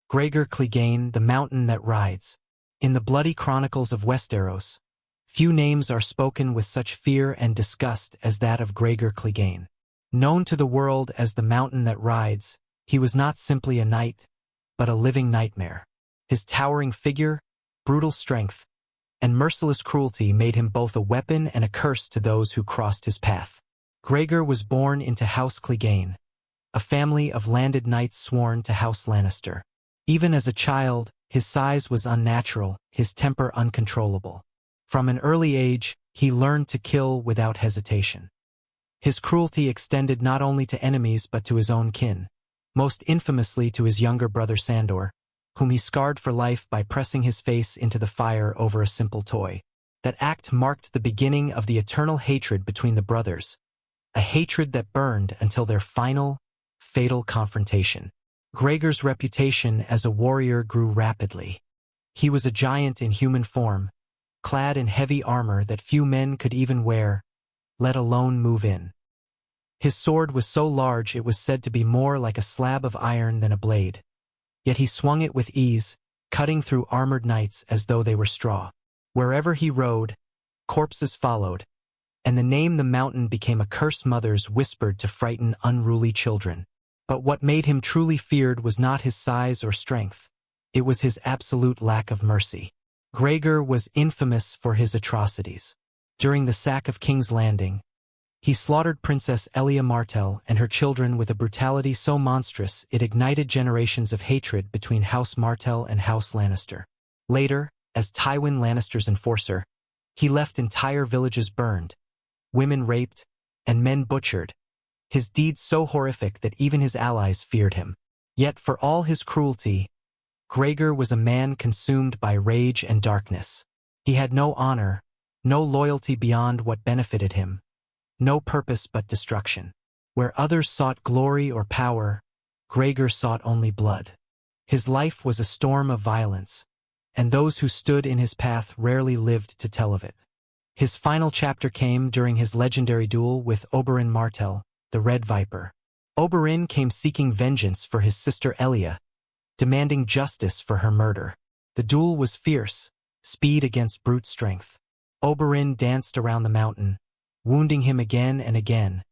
Gregor Clegane, the mountain that rides. In the bloody chronicles of Westeros, few names are spoken with such fear and disgust as that of Gregor Clegane. Known to the world as the mountain that rides, he was not simply a knight, but a living nightmare. His towering figure, brutal strength, and merciless cruelty made him both a weapon and a curse to those who crossed his path. Gregor was born into House Clegane, a family of landed knights sworn to House Lannister. Even as a child, his size was unnatural, his temper uncontrollable. From an early age, he learned to kill without hesitation. His cruelty extended not only to enemies but to his own kin, most infamously to his younger brother Sandor, whom he scarred for life by pressing his face into the fire over a simple toy. That act marked the beginning of the eternal hatred between the brothers, a hatred that burned until their final, fatal confrontation. Gregor's reputation as a warrior grew rapidly. He was a giant in human form, clad in heavy armor that few men could even wear, let alone move in. His sword was so large it was said to be more like a slab of iron than a blade. Yet he swung it with ease, cutting through armored knights as though they were straw. Wherever he rode, corpses followed, and the name the mountain became a curse mothers whispered to frighten unruly children. But what made him truly feared was not his size or strength. It was his absolute lack of mercy. Gregor was infamous for his atrocities. During the sack of King's Landing, he slaughtered Princess Elia Martell and her children with a brutality so monstrous it ignited generations of hatred between House Martell and House Lannister. Later, as Tywin Lannister's enforcer, he left entire villages burned, women raped, and men butchered, his deeds so horrific that even his allies feared him. Yet for all his cruelty, Gregor was a man consumed by rage and darkness. He had no honor, no loyalty beyond what benefited him, no purpose but destruction. Where others sought glory or power, Gregor sought only blood. His life was a storm of violence, and those who stood in his path rarely lived to tell of it. His final chapter came during his legendary duel with Oberyn Martell, the Red Viper. Oberyn came seeking vengeance for his sister Elia, demanding justice for her murder. The duel was fierce, speed against brute strength. Oberyn danced around the mountain, wounding him again and again,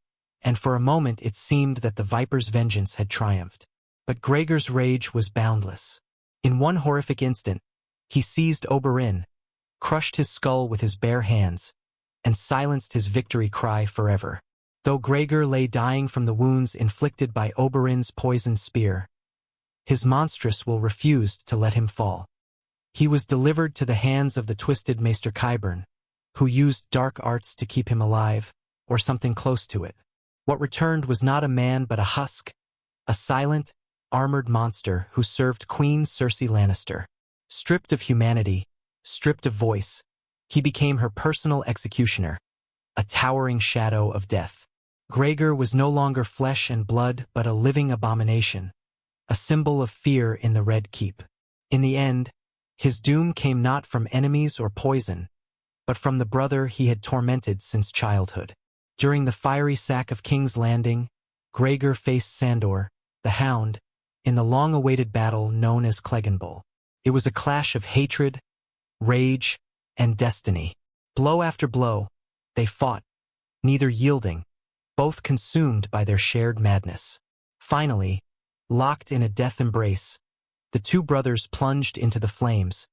and for a moment it seemed that the Viper's vengeance had triumphed. But Gregor's rage was boundless. In one horrific instant, he seized Oberyn, crushed his skull with his bare hands, and silenced his victory cry forever. Though Gregor lay dying from the wounds inflicted by Oberyn's poisoned spear, his monstrous will refused to let him fall. He was delivered to the hands of the twisted Maester Qyburn, who used dark arts to keep him alive, or something close to it. What returned was not a man but a husk, a silent, armored monster who served Queen Cersei Lannister. Stripped of humanity, stripped of voice, he became her personal executioner, a towering shadow of death. Gregor was no longer flesh and blood but a living abomination, a symbol of fear in the Red Keep. In the end, his doom came not from enemies or poison, but from the brother he had tormented since childhood. During the fiery sack of King's Landing, Gregor faced Sandor, the Hound, in the long-awaited battle known as Clegane. It was a clash of hatred, rage, and destiny. Blow after blow, they fought, neither yielding, both consumed by their shared madness. Finally, locked in a death embrace, the two brothers plunged into the flames,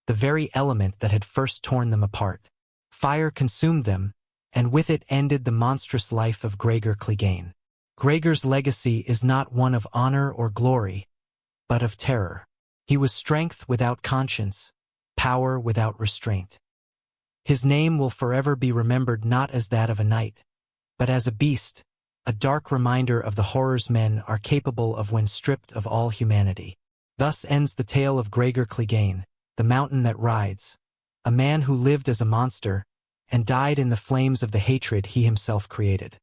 the very element that had first torn them apart. Fire consumed them, and with it ended the monstrous life of Gregor Clegane. Gregor's legacy is not one of honor or glory, but of terror. He was strength without conscience, power without restraint. His name will forever be remembered not as that of a knight, but as a beast, a dark reminder of the horrors men are capable of when stripped of all humanity. Thus ends the tale of Gregor Clegane, the mountain that rides, a man who lived as a monster and died in the flames of the hatred he himself created.